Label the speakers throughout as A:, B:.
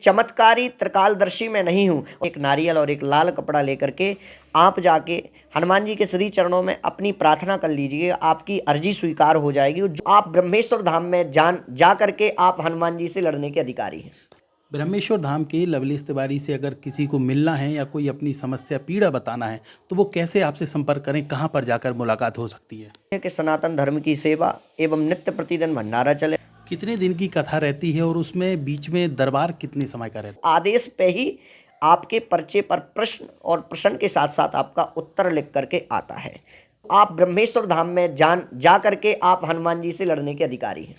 A: चमत्कारी त्रिकालदर्शी मैं नहीं हूँ। एक नारियल और एक लाल कपड़ा लेकर के आप जाके हनुमान जी के श्री चरणों में अपनी प्रार्थना कर लीजिए, आपकी अर्जी स्वीकार हो जाएगी। जो आप ब्रह्मेश्वर धाम में जा करके आप हनुमान जी से लड़ने के अधिकारी हैं।
B: ब्रह्मेश्वर धाम के लवलेश तिवारी से अगर किसी को मिलना है या कोई अपनी समस्या पीड़ा बताना है तो वो कैसे आपसे संपर्क करें, कहाँ पर जाकर मुलाकात हो सकती है?
A: कि सनातन धर्म की सेवा एवं नित्य प्रतिदिन भंडारा चले।
B: कितने दिन की कथा रहती है और उसमें बीच में दरबार कितने समय का रहता है?
A: आदेश पे ही आपके पर्चे पर प्रश्न और प्रश्न के साथ साथ आपका उत्तर लिख करके आता है। आप ब्रह्मेश्वर धाम में जा करके आप हनुमान जी से लड़ने के अधिकारी हैं।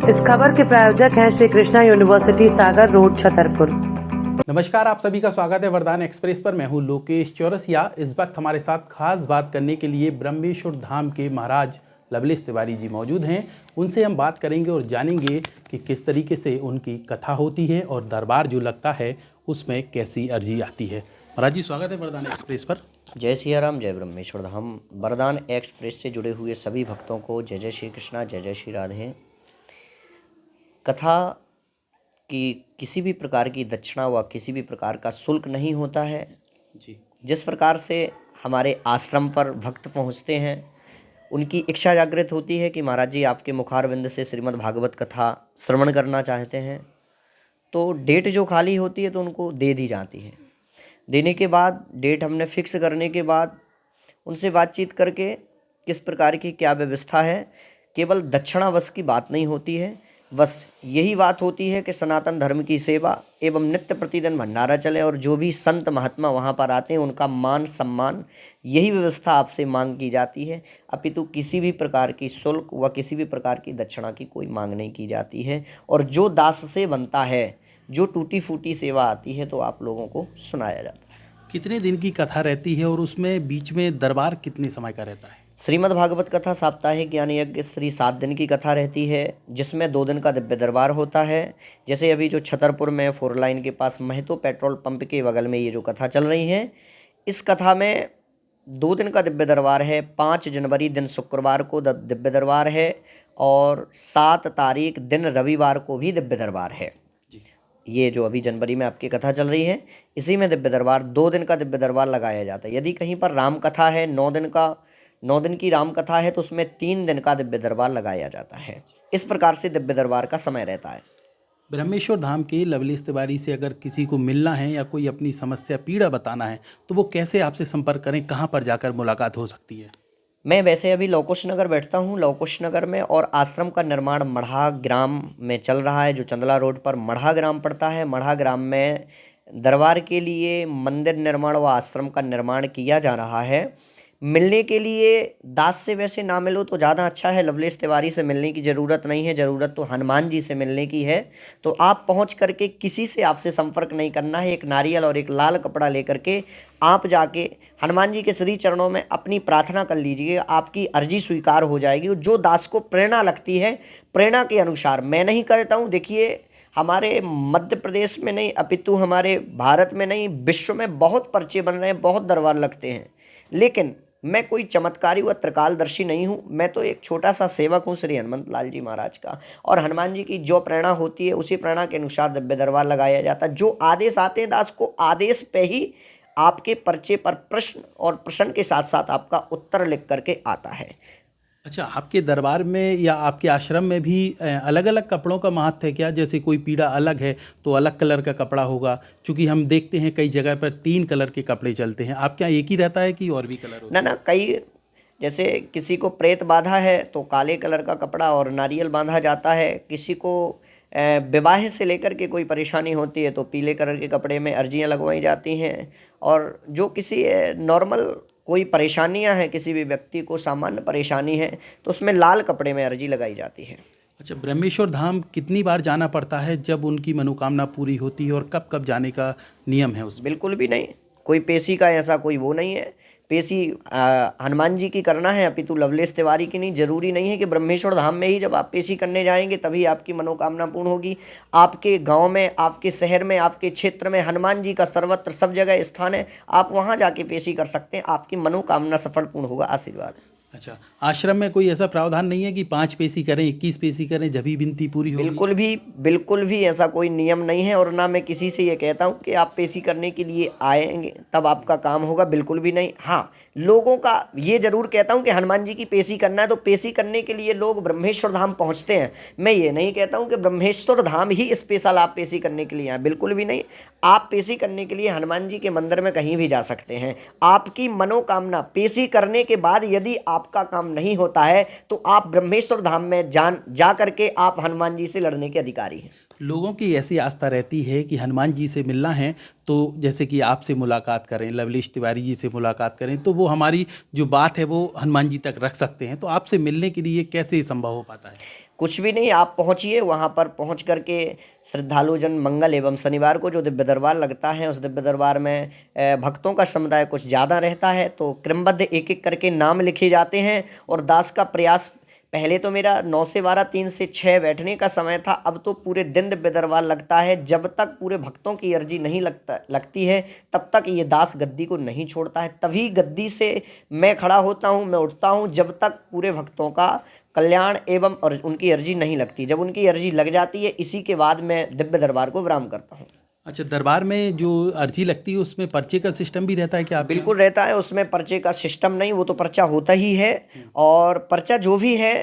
C: इस खबर के प्रायोजक हैं श्री कृष्णा यूनिवर्सिटी सागर रोड छतरपुर।
B: नमस्कार, आप सभी का स्वागत है वरदान एक्सप्रेस पर। मैं हूं लोकेश चौरसिया। इस वक्त हमारे साथ खास बात करने के लिए ब्रह्मेश्वर धाम के महाराज लवलेश तिवारी जी मौजूद हैं। उनसे हम बात करेंगे और जानेंगे कि किस तरीके से उनकी कथा होती है और दरबार जो लगता है उसमें कैसी अर्जी आती है। महाराज जी, स्वागत है वरदान एक्सप्रेस पर।
A: जय सिया राम, जय ब्रह्मेश्वर धाम। वरदान एक्सप्रेस से जुड़े हुए सभी भक्तों को जय जय श्री कृष्णा, जय जय श्री राधे। कथा की किसी भी प्रकार की दक्षिणा व किसी भी प्रकार का शुल्क नहीं होता है
B: जी।
A: जिस प्रकार से हमारे आश्रम पर भक्त पहुंचते हैं, उनकी इच्छा जागृत होती है कि महाराज जी आपके मुखारविंद से श्रीमद् भागवत कथा श्रवण करना चाहते हैं, तो डेट जो खाली होती है तो उनको दे दी जाती है। देने के बाद डेट हमने फिक्स करने के बाद उनसे बातचीत करके किस प्रकार की क्या व्यवस्था है, केवल दक्षिणावश की बात नहीं होती है, बस यही बात होती है कि सनातन धर्म की सेवा एवं नित्य प्रतिदिन भंडारा चले और जो भी संत महात्मा वहाँ पर आते हैं उनका मान सम्मान, यही व्यवस्था आपसे मांग की जाती है। अपितु किसी भी प्रकार की शुल्क व किसी भी प्रकार की दक्षिणा की कोई मांग नहीं की जाती है। और जो दास से बनता है, जो टूटी फूटी सेवा आती है, तो आप लोगों को सुनाया जाता है।
B: कितने दिन की कथा रहती है और उसमें बीच में दरबार कितने समय का रहता है?
A: श्रीमद् भागवत कथा साप्ताहिक ज्ञान यज्ञ श्री 7 दिन की कथा रहती है, जिसमें 2 दिन का दिव्य दरबार होता है। जैसे अभी जो छतरपुर में 4 लाइन के पास महतो पेट्रोल पंप के बगल में ये जो कथा चल रही है, इस कथा में 2 दिन का दिव्य दरबार है। 5 जनवरी दिन शुक्रवार को दिव्य दरबार है और 7 तारीख दिन रविवार को भी दिव्य दरबार है। ये जो अभी जनवरी में आपकी कथा चल रही है, इसी में दिव्य दरबार 2 दिन का दिव्य दरबार लगाया जाता है। यदि कहीं पर राम कथा है, 9 दिन की राम कथा है, तो उसमें 3 दिन का दिव्य दरबार लगाया जाता है। इस प्रकार से दिव्य दरबार का समय रहता है।
B: ब्रह्मेश्वर धाम के लवलेश तिवारी से अगर किसी को मिलना है या कोई अपनी समस्या पीड़ा बताना है तो वो कैसे आपसे संपर्क करें, कहाँ पर जाकर मुलाकात हो सकती है?
A: मैं वैसे अभी लवकुश नगर बैठता हूँ, लवकुश नगर में, और आश्रम का निर्माण मढ़ा ग्राम में चल रहा है, जो चंदला रोड पर मढ़ा ग्राम पड़ता है। मढ़ा ग्राम में दरबार के लिए मंदिर निर्माण व आश्रम का निर्माण किया जा रहा है। मिलने के लिए दास से वैसे ना मिलो तो ज़्यादा अच्छा है। लवलेश तिवारी से मिलने की ज़रूरत नहीं है, ज़रूरत तो हनुमान जी से मिलने की है। तो आप पहुंच करके किसी से आपसे संपर्क नहीं करना है। एक नारियल और एक लाल कपड़ा लेकर के आप जाके हनुमान जी के श्री चरणों में अपनी प्रार्थना कर लीजिए, आपकी अर्जी स्वीकार हो जाएगी। जो दास को प्रेरणा लगती है, प्रेरणा के अनुसार मैं नहीं करता हूँ। देखिए, हमारे मध्य प्रदेश में नहीं अपितु हमारे भारत में नहीं, विश्व में बहुत पर्चे बन रहे हैं, बहुत दरबार लगते हैं, लेकिन मैं कोई चमत्कारी व त्रिकालदर्शी नहीं हूँ। मैं तो एक छोटा सा सेवक हूँ श्री हनुमंत लाल जी महाराज का। और हनुमान जी की जो प्रेरणा होती है उसी प्रेरणा के अनुसार दिव्य दरबार लगाया जाता है। जो आदेश आते हैं दास को, आदेश पे ही आपके पर्चे पर प्रश्न और प्रश्न के साथ साथ आपका उत्तर लिख करके आता है।
B: अच्छा, आपके दरबार में या आपके आश्रम में भी अलग अलग कपड़ों का महत्व है क्या? जैसे कोई पीड़ा अलग है तो अलग कलर का कपड़ा होगा, क्योंकि हम देखते हैं कई जगह पर 3 कलर के कपड़े चलते हैं। आपके यहाँ एक ही रहता है कि और भी कलर होता है?
A: ना, कई, जैसे किसी को प्रेत बाधा है तो काले कलर का कपड़ा और नारियल बांधा जाता है। किसी को विवाह से लेकर के कोई परेशानी होती है तो पीले कलर के कपड़े में अर्जियां लगवाई जाती हैं। और जो किसी नॉर्मल कोई परेशानियां हैं, किसी भी व्यक्ति को सामान्य परेशानी है, तो उसमें लाल कपड़े में अर्जी लगाई जाती है।
B: अच्छा, ब्रह्मेश्वर धाम कितनी बार जाना पड़ता है जब उनकी मनोकामना पूरी होती है, और कब कब जाने का नियम है उसमें?
A: बिल्कुल भी नहीं, कोई पेशी का ऐसा कोई वो नहीं है। पेशी हनुमान जी की करना है, अपितु लवलेश तिवारी की नहीं। जरूरी नहीं है कि ब्रह्मेश्वर धाम में ही जब आप पेशी करने जाएंगे तभी आपकी मनोकामना पूर्ण होगी। आपके गांव में, आपके शहर में, आपके क्षेत्र में हनुमान जी का सर्वत्र सब जगह स्थान है। आप वहां जाके पेशी कर सकते हैं, आपकी मनोकामना सफल पूर्ण होगा। आशीर्वाद है।
B: अच्छा, आश्रम में कोई ऐसा प्रावधान नहीं है कि 5 पेशी करें, 21 पेशी करें, जब ही विनती पूरी होगी?
A: बिल्कुल भी ऐसा कोई नियम नहीं है, और ना मैं किसी से ये कहता हूँ कि आप पेशी करने के लिए आएंगे तब आपका काम होगा, बिल्कुल भी नहीं। हाँ, लोगों का ये जरूर कहता हूँ कि हनुमान जी की पेशी करना है तो पेशी करने के लिए लोग ब्रह्मेश्वर धाम पहुँचते हैं। मैं ये नहीं कहता हूँ कि ब्रह्मेश्वर धाम ही स्पेशल आप पेशी करने के लिए आए, बिल्कुल भी नहीं। आप पेशी करने के लिए हनुमान जी के मंदिर में कहीं भी जा सकते हैं। आपकी मनोकामना पेशी करने के बाद यदि आपका काम नहीं होता है तो आप ब्रह्मेश्वर धाम में जा करके आप हनुमान जी से लड़ने के अधिकारी हैं।
B: लोगों की ऐसी आस्था रहती है कि हनुमान जी से मिलना है तो जैसे कि आपसे मुलाकात करें, लवलेश तिवारी जी से मुलाकात करें, तो वो हमारी जो बात है वो हनुमान जी तक रख सकते हैं। तो आपसे मिलने के लिए कैसे संभव हो पाता है?
A: कुछ भी नहीं, आप पहुंचिए, वहां पर पहुंच करके श्रद्धालु जन मंगल एवं शनिवार को जो दिव्य दरबार लगता है, उस दिव्य दरबार में भक्तों का समुदाय कुछ ज़्यादा रहता है, तो क्रमबद्ध एक एक करके नाम लिखे जाते हैं। और दास का प्रयास, पहले तो मेरा 9 से 12, 3 से 6 बैठने का समय था, अब तो पूरे दिन दिव्य दरबार लगता है। जब तक पूरे भक्तों की अर्जी नहीं लगती है तब तक ये दास गद्दी को नहीं छोड़ता है। तभी गद्दी से मैं खड़ा होता हूँ, मैं उठता हूँ, जब तक पूरे भक्तों का कल्याण एवं और उनकी अर्जी नहीं लगती। जब उनकी अर्जी लग जाती है, इसी के बाद मैं दिव्य दरबार को विराम करता हूँ।
B: अच्छा, दरबार में जो अर्जी लगती है उसमें पर्चे का सिस्टम भी रहता है क्या?
A: बिल्कुल रहता है, उसमें पर्चे का सिस्टम नहीं, वो तो पर्चा होता ही है। और पर्चा जो भी है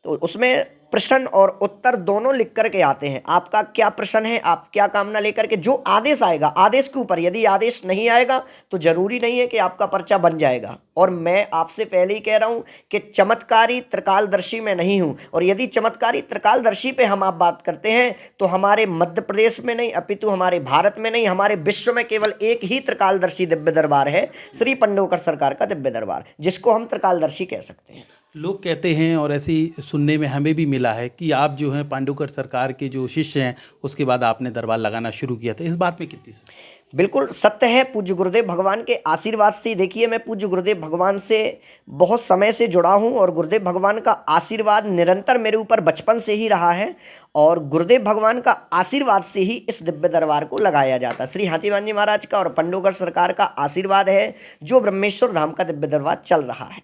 A: तो उसमें प्रश्न और उत्तर दोनों लिख करके आते हैं। आपका क्या प्रश्न है, आप क्या कामना लेकर के, जो आदेश आएगा, आदेश के ऊपर, यदि आदेश नहीं आएगा तो जरूरी नहीं है कि आपका पर्चा बन जाएगा। और मैं आपसे पहले ही कह रहा हूं कि चमत्कारी त्रिकालदर्शी मैं नहीं हूं। और यदि चमत्कारी त्रिकालदर्शी पे हम आप बात करते हैं तो हमारे मध्य प्रदेश में नहीं, अपितु हमारे भारत में नहीं, हमारे विश्व में केवल एक ही त्रिकालदर्शी दिव्य दरबार है, श्री पंडोकर सरकार का दिव्य दरबार, जिसको हम त्रिकालदर्शी कह सकते हैं।
B: लोग कहते हैं, और ऐसी सुनने में हमें भी मिला है कि आप जो हैं पांडुकर सरकार के जो शिष्य हैं, उसके बाद आपने दरबार लगाना शुरू किया था। इस बात में कितनी सच्चाई?
A: बिल्कुल सत्य है। पूज्य गुरुदेव भगवान के आशीर्वाद से, देखिए मैं पूज्य गुरुदेव भगवान से बहुत समय से जुड़ा हूं और गुरुदेव भगवान का आशीर्वाद निरंतर मेरे ऊपर बचपन से ही रहा है। और गुरुदेव भगवान का आशीर्वाद से ही इस दिव्य दरबार को लगाया जाता। श्री हाथीवान जी महाराज का और पंडोकर सरकार का आशीर्वाद है जो ब्रह्मेश्वर धाम का दिव्य दरबार चल रहा है।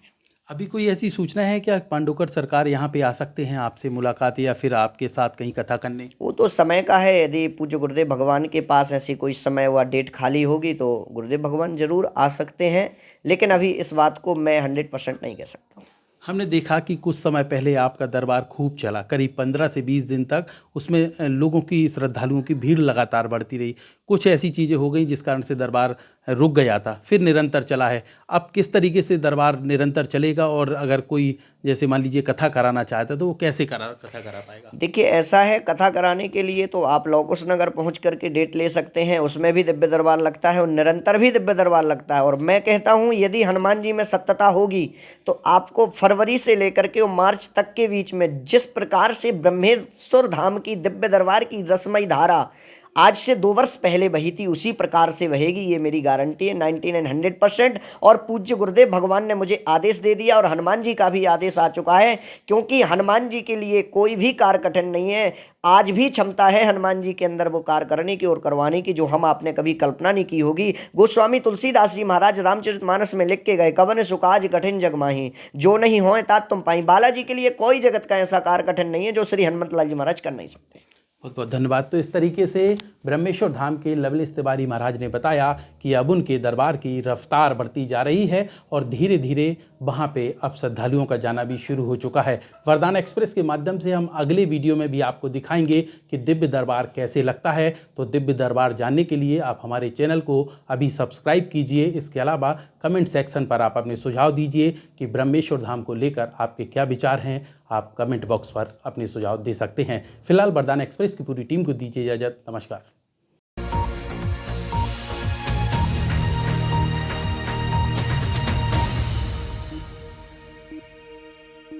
B: अभी कोई ऐसी सूचना है क्या पांडुकर सरकार यहाँ पे आ सकते हैं आपसे मुलाकात या फिर आपके साथ कहीं कथा करने?
A: वो तो समय का है। यदि पूज्य गुरुदेव भगवान के पास ऐसी कोई समय व डेट खाली होगी तो गुरुदेव भगवान जरूर आ सकते हैं, लेकिन अभी इस बात को मैं 100% नहीं कह सकता हूँ।
B: हमने देखा कि कुछ समय पहले आपका दरबार खूब चला, करीब 15 से 20 दिन तक उसमें लोगों की, श्रद्धालुओं की भीड़ लगातार बढ़ती रही। कुछ ऐसी चीज़ें हो गई जिस कारण से दरबार रुक गया था, फिर निरंतर चला है। अब किस तरीके से दरबार निरंतर चलेगा, और अगर कोई जैसे मान लीजिए कथा कराना चाहता है तो वो कैसे कथा करा पाएगा?
A: देखिए ऐसा है, कथा कराने के लिए तो आप लव कुश नगर पहुँच करके डेट ले सकते हैं, उसमें भी दिव्य दरबार लगता है और निरंतर भी दिव्य दरबार लगता है। और मैं कहता हूँ यदि हनुमान जी में सत्यता होगी तो आपको फरवरी से लेकर के मार्च तक के बीच में जिस प्रकार से ब्रह्मेश्वर धाम की दिव्य दरबार की रसमयी धारा आज से 2 वर्ष पहले बही थी, उसी प्रकार से बहेगी, ये मेरी गारंटी है 99-100%। और पूज्य गुरुदेव भगवान ने मुझे आदेश दे दिया और हनुमान जी का भी आदेश आ चुका है, क्योंकि हनुमान जी के लिए कोई भी कार्य कठिन नहीं है। आज भी क्षमता है हनुमान जी के अंदर वो कार्य करने की और करवाने की जो हम आपने कभी कल्पना नहीं की होगी। गोस्वामी तुलसीदास जी महाराज रामचरितमानस में लिख के गए, कवन सुकाज कठिन जग माही, जो नहीं होए तात तुम पाई। बालाजी के लिए कोई जगत का ऐसा कार्य कठिन नहीं है जो श्री हनुमत लाल जी महाराज कर नहीं सकते।
B: बहुत बहुत धन्यवाद। तो इस तरीके से ब्रह्मेश्वर धाम के लवलेश तिवारी महाराज ने बताया कि अब उनके दरबार की रफ्तार बढ़ती जा रही है और धीरे धीरे वहाँ पे अब श्रद्धालुओं का जाना भी शुरू हो चुका है। वरदान एक्सप्रेस के माध्यम से हम अगले वीडियो में भी आपको दिखाएंगे कि दिव्य दरबार कैसे लगता है। तो दिव्य दरबार जानने के लिए आप हमारे चैनल को अभी सब्सक्राइब कीजिए। इसके अलावा कमेंट सेक्शन पर आप अपने सुझाव दीजिए कि ब्रह्मेश्वर धाम को लेकर आपके क्या विचार हैं। आप कमेंट बॉक्स पर अपने सुझाव दे सकते हैं। फिलहाल वरदान एक्सप्रेस की पूरी टीम को दीजिए इजाज़त। नमस्कार।